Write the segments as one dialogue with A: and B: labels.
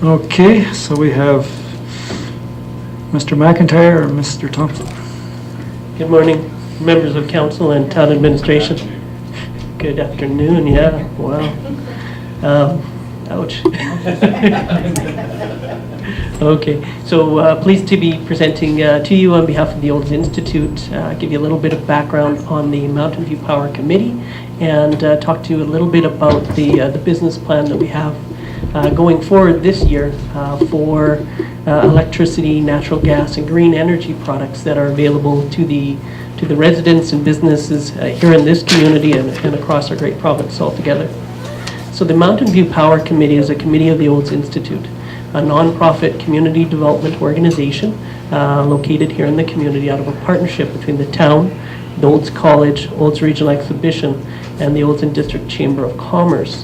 A: Okay, so we have Mr. McIntyre or Mr. Thompson.
B: Good morning, members of council and town administration. Good afternoon, yeah, wow. Ouch. Okay, so pleased to be presenting to you on behalf of the Olds Institute, give you a little bit of background on the Mountain View Power Committee, and talk to you a little bit about the business plan that we have going forward this year for electricity, natural gas, and green energy products that are available to the residents and businesses here in this community and across our great province altogether. So the Mountain View Power Committee is a committee of the Olds Institute, a non-profit community development organization located here in the community out of a partnership between the town, the Olds College, Olds Regional Exhibition, and the Olds and District Chamber of Commerce.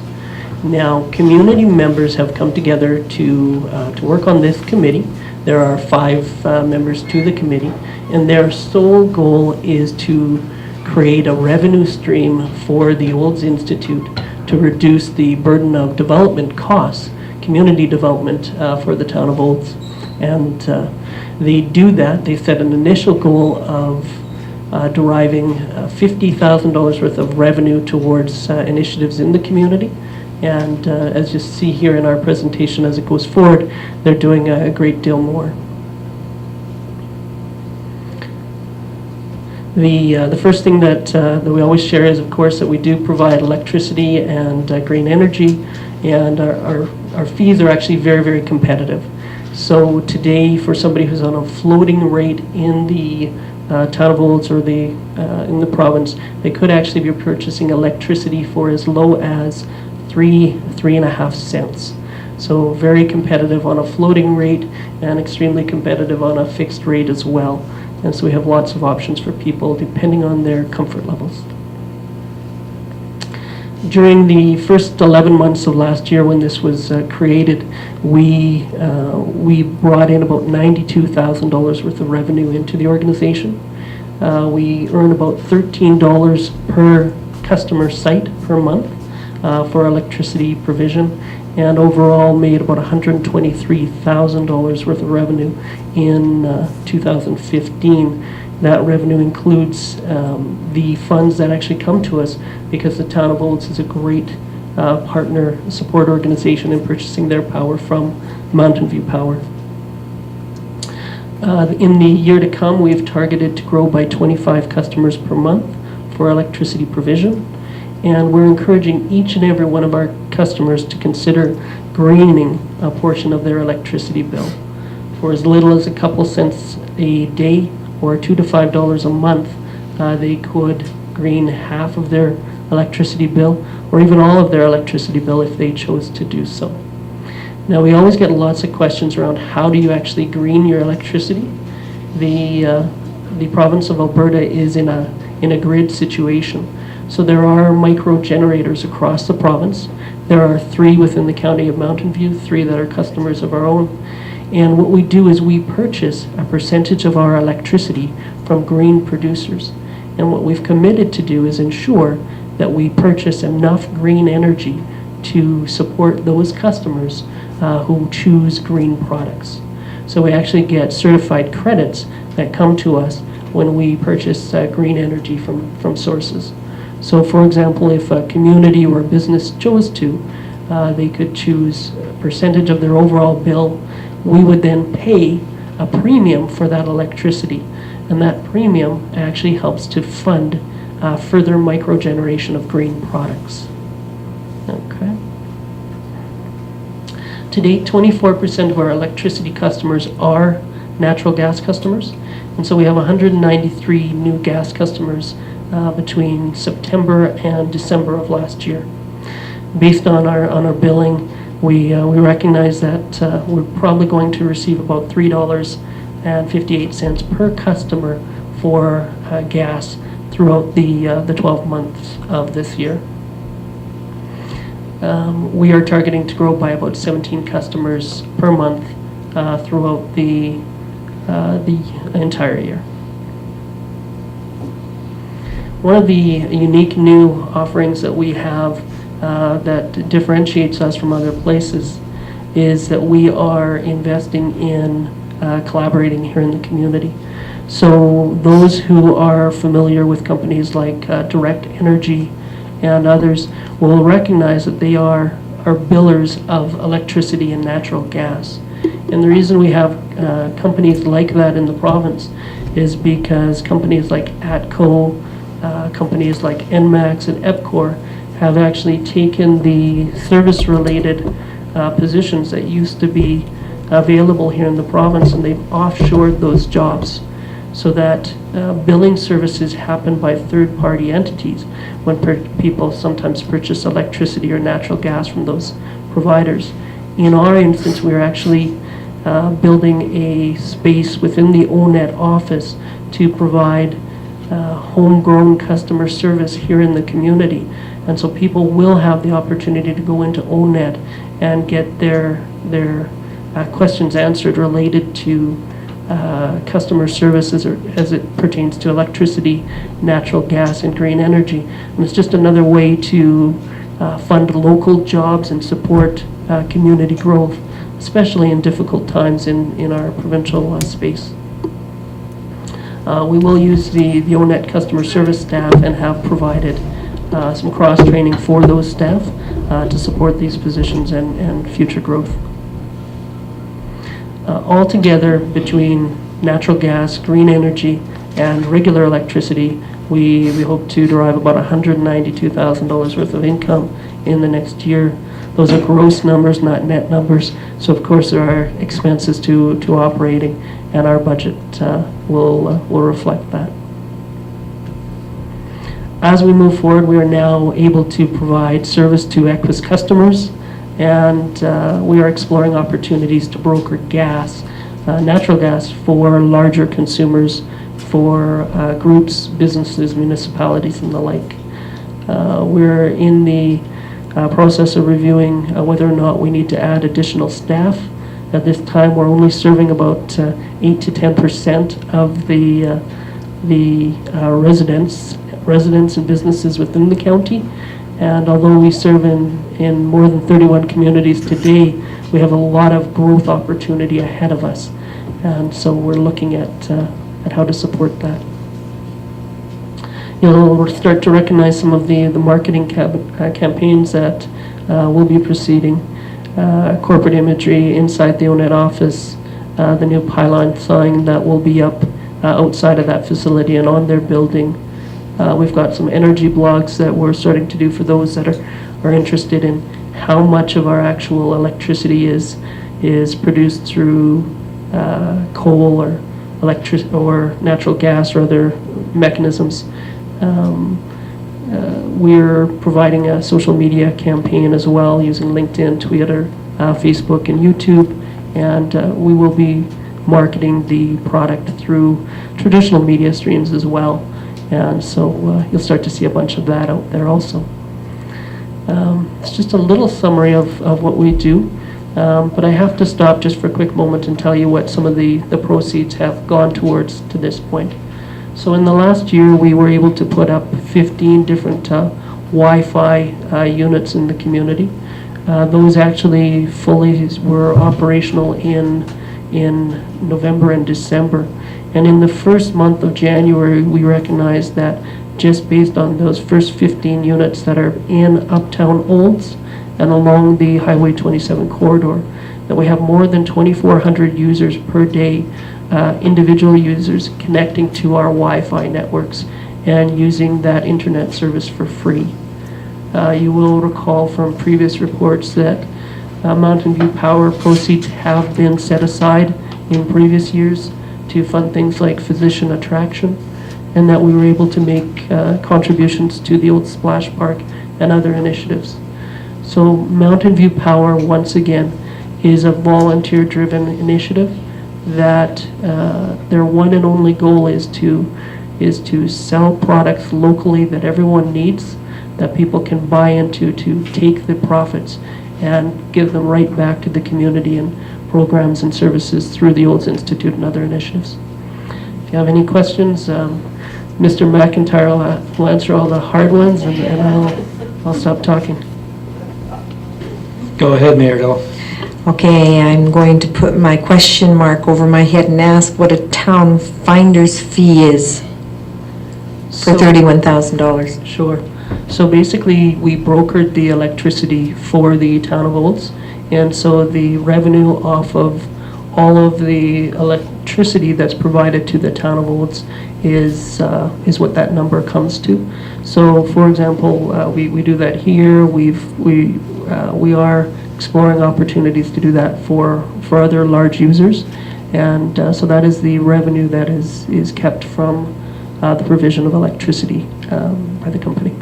B: Now, community members have come together to work on this committee. There are 5 members to the committee, and their sole goal is to create a revenue stream for the Olds Institute to reduce the burden of development costs, community development for the town of Olds. And they do that. They set an initial goal of deriving $50,000 worth of revenue towards initiatives in the community. And as you see here in our presentation as it goes forward, they're doing a great deal more. The first thing that we always share is, of course, that we do provide electricity and green energy, and our fees are actually very, very competitive. So today, for somebody who's on a floating rate in the town of Olds or in the province, they could actually be purchasing electricity for as low as 3.5 cents. So very competitive on a floating rate and extremely competitive on a fixed rate as well. And so we have lots of options for people depending on their comfort levels. During the first 11 months of last year when this was created, we brought in about $92,000 worth of revenue into the organization. We earn about $13 per customer site per month for electricity provision, and overall made about $123,000 worth of revenue in 2015. That revenue includes the funds that actually come to us because the town of Olds is a great partner support organization in purchasing their power from Mountain View Power. In the year to come, we've targeted to grow by 25 customers per month for electricity provision. And we're encouraging each and every one of our customers to consider greening a portion of their electricity bill. For as little as a couple cents a day or $2 to $5 a month, they could green half of their electricity bill or even all of their electricity bill if they chose to do so. Now, we always get lots of questions around how do you actually green your electricity. The province of Alberta is in a grid situation. So there are micro generators across the province. There are 3 within the county of Mountain View, 3 that are customers of our own. And what we do is we purchase a percentage of our electricity from green producers. And what we've committed to do is ensure that we purchase enough green energy to support those customers who choose green products. So we actually get certified credits that come to us when we purchase green energy from sources. So, for example, if a community or a business chose to, they could choose a percentage of their overall bill. We would then pay a premium for that electricity, and that premium actually helps to fund further microgeneration of green products. Okay. To date, 24% of our electricity customers are natural gas customers, and so we have 193 new gas customers between September and December of last year. Based on our billing, we recognize that we're probably going to receive about $3.58 per customer for gas throughout the 12 months of this year. We are targeting to grow by about 17 customers per month throughout the entire year. One of the unique new offerings that we have that differentiates us from other places is that we are investing in collaborating here in the community. So those who are familiar with companies like Direct Energy and others will recognize that they are billers of electricity and natural gas. And the reason we have companies like that in the province is because companies like ATCO, companies like NMAX and EPCOR have actually taken the service-related positions that used to be available here in the province, and they've offshored those jobs so that billing services happen by third-party entities when people sometimes purchase electricity or natural gas from those providers. In our instance, we're actually building a space within the ONET office to provide homegrown customer service here in the community. And so people will have the opportunity to go into ONET and get their questions answered related to customer services or as it pertains to electricity, natural gas, and green energy. And it's just another way to fund local jobs and support community growth, especially in difficult times in our provincial space. We will use the ONET customer service staff and have provided some cross-training for those staff to support these positions and future growth. Altogether, between natural gas, green energy, and regular electricity, we hope to derive about $192,000 worth of income in the next year. Those are gross numbers, not net numbers. So of course there are expenses to operating, and our budget will reflect that. As we move forward, we are now able to provide service to Equus customers, and we are exploring opportunities to broker gas, natural gas, for larger consumers, for groups, businesses, municipalities, and the like. We're in the process of reviewing whether or not we need to add additional staff. At this time, we're only serving about 8 to 10% of the residents and businesses within the county. And although we serve in more than 31 communities today, we have a lot of growth opportunity ahead of us. And so we're looking at how to support that. We'll start to recognize some of the marketing campaigns that will be proceeding. Corporate imagery inside the ONET office, the new pylon sign that will be up outside of that facility and on their building. We've got some energy blogs that we're starting to do for those that are interested in how much of our actual electricity is produced through coal or or natural gas or other mechanisms. We're providing a social media campaign as well using LinkedIn, Twitter, Facebook, and YouTube, and we will be marketing the product through traditional media streams as well. And so you'll start to see a bunch of that out there also. It's just a little summary of what we do, but I have to stop just for a quick moment and tell you what some of the proceeds have gone towards to this point. So in the last year, we were able to put up 15 different Wi-Fi units in the community. Those actually fully were operational in November and December. And in the first month of January, we recognized that just based on those first 15 units that are in Uptown Olds and along the Highway 27 corridor, that we have more than 2,400 users per day, individual users connecting to our Wi-Fi networks and using that internet service for free. You will recall from previous reports that Mountain View Power proceeds have been set aside in previous years to fund things like physician attraction, and that we were able to make contributions to the old splash park and other initiatives. So Mountain View Power, once again, is a volunteer-driven initiative that their one and only goal is to sell products locally that everyone needs, that people can buy into, to take the profits and give them right back to the community and programs and services through the Olds Institute and other initiatives. If you have any questions, Mr. McIntyre will answer all the hard ones, and I'll stop talking.
A: Go ahead, Mayor Dell.
C: Okay, I'm going to put my question mark over my head and ask what a town finder's fee is for
B: So-
C: $31,000.
B: Sure. So basically, we brokered the electricity for the town of Olds, and so the revenue off of all of the electricity that's provided to the town of Olds is what that number comes to. So, for example, we do that here. We are exploring opportunities to do that for other large users, and so that is the revenue that is kept from the provision of electricity by the company.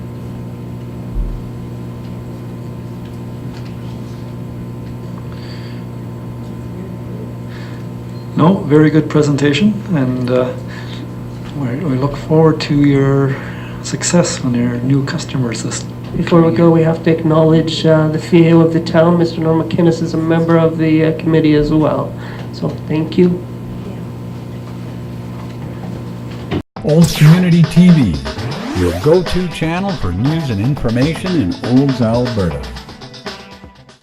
A: No, very good presentation, and we look forward to your success on your new customers list.
B: Before we go, we have to acknowledge the CEO of the town. Mr. Norm McInnes is a member of the committee as well. So thank you.
D: Olds Community TV, your go-to channel for news and information in Olds, Alberta.